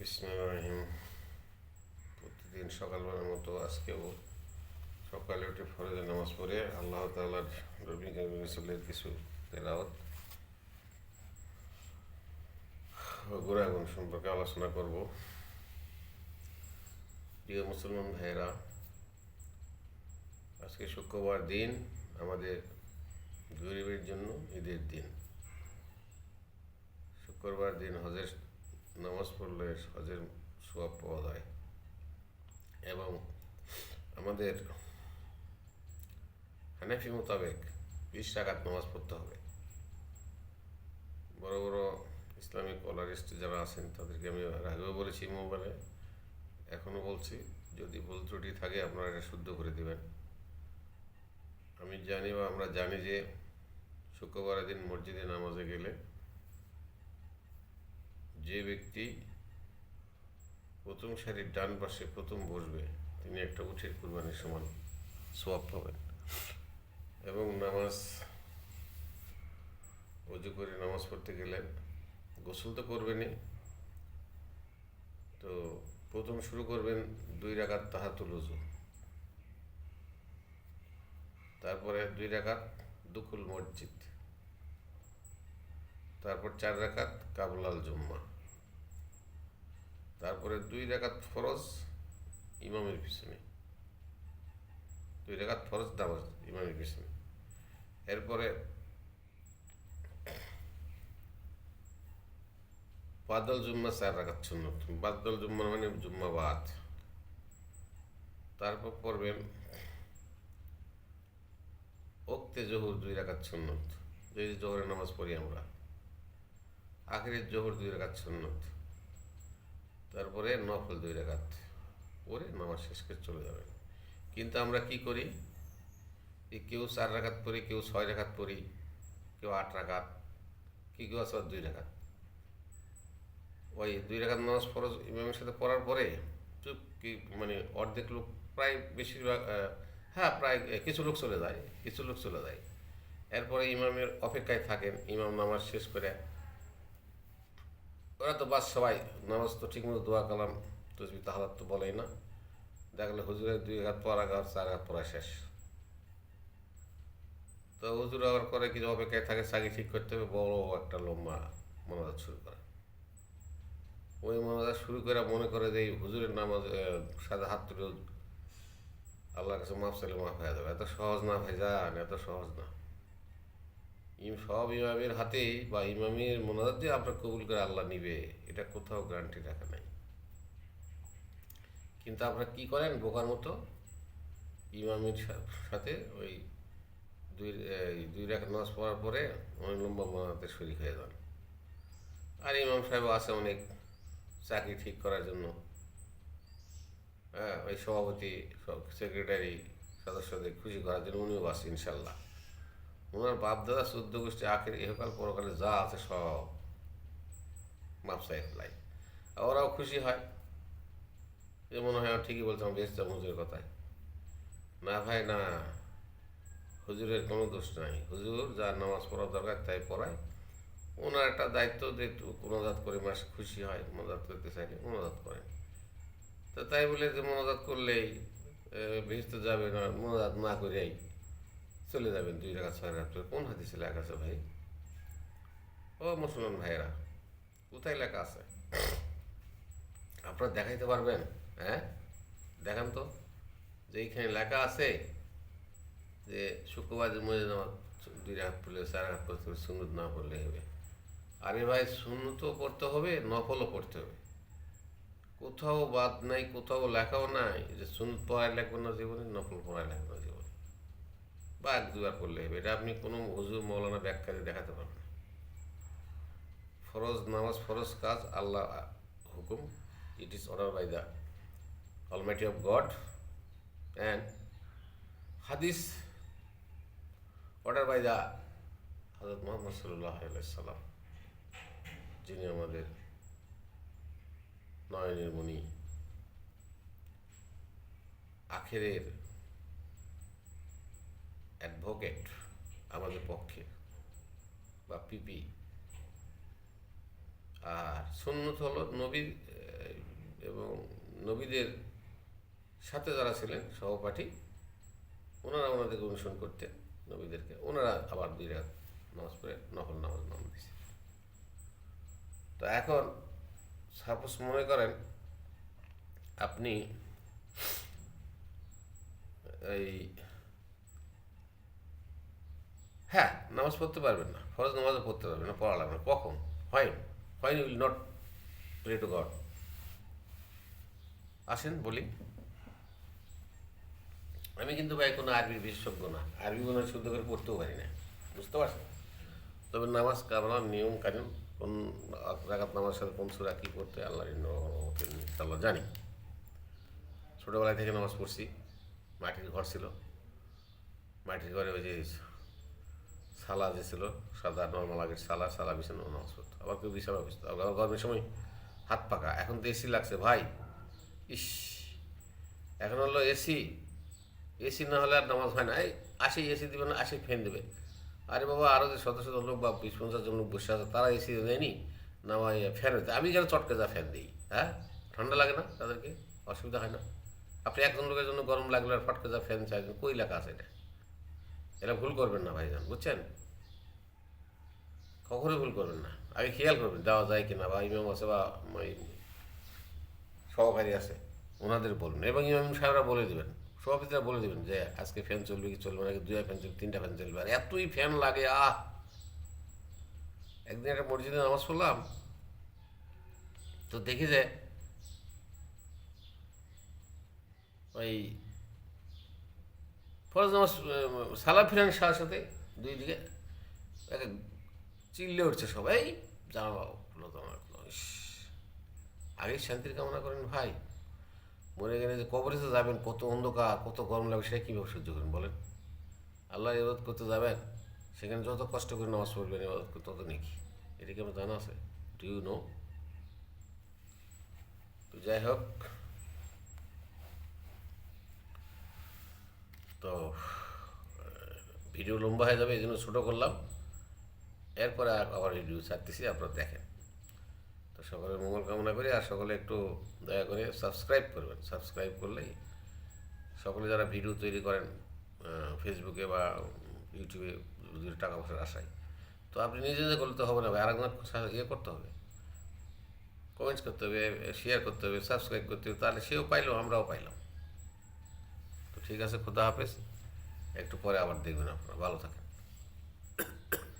বিসমিল্লাহির রহিম। প্রতিদিন সকালবেলার মতো আজকেও সকালে উঠে ফরজের নামাজ পড়ে আল্লাহ তাআলার নবী রাসূলের কিছু তেলাওয়াত ও গুণাগুণ সম্পর্কে আলোচনা করব। প্রিয় মুসলমান ভাইয়েরা, আজকে শুক্রবার দিন, আমাদের গরিবের জন্য ঈদের দিন। শুক্রবার দিন হজের নামাজ পড়লে হজের সওয়াব পাওয়া যায় এবং আমাদের হানাফি মোতাবেক 20 রাকাত নামাজ পড়তে হবে। বড় বড় ইসলামিক কলারিস্ট যারা আছেন তাদেরকে আমি আগেও বলেছি মোবাইলে, এখনও বলছি, যদি ভুল ত্রুটি থাকে আপনারা এটা শুদ্ধ করে দেবেন। আমি জানি বা আমরা জানি যে শুক্রবারের দিন মসজিদে নামাজে গেলে যে ব্যক্তি প্রথম সারির ডান পাশে প্রথম বসবে তিনি একটা উটের কুরবানির সমান সওয়াব পাবেন। এবং নামাজ ওযু করে নামাজ পড়তে গেলেন, গোসল তো করবেনই, তো প্রথম শুরু করবেন 2 রাকাত তাহাতুল ওযু, তারপরে 2 রাকাত দুখুল মসজিদ, তারপর 4 রাকাত কাবলাল জুম্মা, তারপরে 2 রাকাত ফরজ ইমামের পিছনে, 2 রাকাত ফরজ নামাজ ইমামের পিছনে। এরপরে বাদল জুম্মা 4 রাকাত সুন্নত, বাদল জুম্মা মানে জুম্মা বাদ। তারপর পড়বেন ওক্তে জোহর 2 রাকাত সুন্নত, যে জোহরের নামাজ পড়ি আমরা, আখিরের জোহর 2 রাকাত সুন্নত। তারপরে নফল 2 রাকাত পরে নামাজ শেষ করে চলে যাবেন। কিন্তু আমরা কি করি, কেউ 4 রাকাত পড়ি, কেউ 6 রাকাত পড়ি, কেউ 8 রাকাত, কেউ আছে 2 রাকাত। ওই 2 রাকাত নামাজ ফরজ ইমামের সাথে পড়ার পরে চুপ কি মানে অর্ধেক লোক, প্রায় বেশিরভাগ, প্রায় কিছু লোক চলে যায়। এরপরে ইমামের অপেক্ষায় থাকেন, ইমাম নামাজ শেষ করে, ওরা তো বাস সবাই নামাজ তো ঠিকমতো দোয়া কালাম তসবিহ তাহলাত তো বলেই না, দেখলে হুজুরের 2 রাকাত পড়া, 4 রাকাত পড়া শেষ। তো হুজুর আবার করে কিছু অপেক্ষায় থাকে, সাগি ঠিক করতে হবে, বড় একটা লম্বা মোনাজাত শুরু করে। ওই মোনাজাত শুরু করে মনে করে যে এই হুজুরের নামাজ সাদা হাত তুলে আল্লাহর কাছে মাফ চাইলে মাফ হয়ে যাবে। এত সহজ না ভাইজান, এত সহজ না। সব ইমামের হাতেই বা ইমামের মোনাজাত দিয়ে আপনার কবুল করে আল্লাহ নিবে, এটা কোথাও গ্যারান্টি রাখা নাই। কিন্তু আপনারা কি করেন বোকার মতো, ইমামের সাথে ওই 2 রাকাত নামাজ পড়ার পরে অনেক লম্বা মোনাজাতে শরীক হয়ে যান। আর ইমাম সাহেব আছে অনেক চাকরি ঠিক করার জন্য, ওই সভাপতি, সেক্রেটারি, সদস্যদের খুশি করার জন্য উনিও আছে ইনশাল্লাহ। ওনার বাপ দাদা 14 গোষ্ঠী আখের ইহকাল পরকালে যা আছে সব মাপ চাই ফেলাই, ওরাও খুশি হয় যে মনে হয় ঠিকই বলতাম বেশটা হুজুরের কথায়। না ভাই না, হুজুরের কোনো দোষ নাই, হুজুর যার নামাজ পড়ার দরকার তাই পড়ায়। ওনার একটা দায়িত্ব যে মোনাজাত করে মাস খুশি হয়, মোনাজাত করতে চাইলে মোনাজাত করেন। তো তাই বলে যে মোনাজাত করলেই ভেস্তে যাবে না, মোনাজাত না করেই চলে যাবেন 2 রাকাত 6 রাকাত, কোন হাদিসে লেখা আছে ভাই? ও মুসলমান ভাইয়েরা, কোথায় লেখা আছে? আপনারা দেখাইতে পারবেন? দেখান তো যে এইখানে লেখা আছে যে শুক্রবার মসজিদে নামাজ 2 রাকাত পড়লে 4 রাকাত পড়তে হবে, সুন্নত না পড়লে হবে। আরে ভাই, সুন্নতও পড়তে হবে, নফলও পড়তে হবে। কোথাও বাদ নাই, কোথাও লেখাও নাই যে সুন্নত পড়ায় লাগবে না জীবনে, নফল পড়ায় লাগবে না জীবনে, বা 1-2 বার পড়লে হবে। এটা আপনি কোনো হুজুর মৌলানা ব্যাখ্যাতে দেখাতে পারবেন। ফরজ নামাজ ফরজ কাজ, আল্লাহ হুকুম, it is order by the almighty of God, and হাদিস অর্ডার বাই দ্য হযরত মুহাম্মদ সাল্লাল্লাহু আলাইহি ওয়াসাল্লাম, যিনি আমাদের নয়নের মণি, আখেরের অ্যাডভোকেট আমাদের পক্ষে, বা পিপি। আর সুন্নত হলো নবীর এবং নবীদের সাথে যারা ছিলেন সহপাঠী, ওনারা ওনাদেরকে অনুসরণ করতেন নবীদেরকে, ওনারা আবার 2 রাকাত নামাজ পড়ে নফল নামাজ নাম দিয়েছে। তো এখন সাপোজ মনে করেন আপনি এই হ্যাঁ নামাজ পড়তে পারবেন না, ফরজ নামাজও পড়তে পারবেন না, পড়া লাগবে না, কখন হয়নি will not pray to God. আসেন বলি, আমি কিন্তু ভাই কোনো আরবি বিশেষজ্ঞ না, আরবি কোনো শুদ্ধ করে পড়তেও পারি না, বুঝতে পারছেন? তবে নামাজ কামনার নিয়ম কানুন, কোন রাকাত নামাজ সাথে কোন সূরা কী পড়তে আল্লাহর ইনশাআল্লাহ জানি। ছোটোবেলায় থেকে নামাজ পড়ছি, মাটির ঘর ছিল, মাটির ঘরে ওই যে সালা যে ছিল সাদা নর্মাল আগের সালা বিছানো নামাজ পড়তো, আবার কেউ বিছানা বসতো, আবার গরমের সময় হাত পাকা। এখন তো এসি লাগছে ভাই, ইস এখন হলো এসি না হলে আর নামাজ হয় না। এই আসে এসি দেবে না, আসে ফ্যান দেবে। আরে বাবা, আরও যে শত শত লোক বা 20-50 জন লোক বসে আছে, তারা এসি দেয়নি, নামাই ফ্যান হতে, আমি কেন চটকে যা ফ্যান দিই? হ্যাঁ, ঠান্ডা লাগে না তাদেরকে, অসুবিধা হয় না? আপনি একজন লোকের জন্য গরম লাগলে আর ফটকে যা ফ্যান চাইবেন, কই লেখা আছে এটা? এটা ভুল করবেন না ভাইজান, বুঝছেন? কখনোই ভুল করবেন না, আগে খেয়াল করবেন দেওয়া যায় কিনা, বা ইমাম আছে বা সহকারী আছে ওনাদের বলুন, এবং ইমাম সাহেবরা বলে দেবেন, সভাপতিরা বলে দেবেন যে আজকে ফ্যান চলবে কি চলবে না, 2টা ফ্যান চলবে, 3টা ফ্যান চলবে, আর এতই ফ্যান লাগে। একদিন একটা মসজিদে নামাজ পড়লাম, তো দেখি যে ওই ফরজ নামাজ সালাম ফিরানোর সাথে সাথে 2 দিকে চিল্লে উঠছে সবাই, জানাও আগে শান্তির কামনা করেন ভাই, মরে গেলে যে কবরে তো যাবেন, কত অন্ধকার, কত গরম লাগবে, সেটা কীভাবে সহ্য করেন বলেন? আল্লাহ ইবাদত করতে যাবেন, সেখানে যত কষ্ট করে নামাজ পড়বেন ইবাদত করতে তত নেকি, এটা কি আমার জানা আছে? Do you know? তো যাই হোক, তো ভিডিও লম্বা হয়ে যাবে, এই জন্য ছোটো করলাম, এরপরে আবার ভিডিও ছাড়তেছি, আপনারা দেখেন। তো সকলের মঙ্গল কামনা করি, আর সকলে একটু দয়া করে সাবস্ক্রাইব করবেন। সাবস্ক্রাইব করলেই সকলে যারা ভিডিও তৈরি করেন ফেসবুকে বা ইউটিউবে, যদি টাকা পয়সার আশায়, তো আপনি নিজে নিজে করতে হবে না ভাই, আরেকজন ইয়ে করতে হবে, কমেন্টস করতে হবে, শেয়ার করতে হবে, সাবস্ক্রাইব করতে হবে, তাহলে সেও পাইলো, আমরাও পাইলাম। তো ঠিক আছে, খুদা হাফেজ, একটু পরে আবার দেখবেন, আপনারা ভালো থাকেন।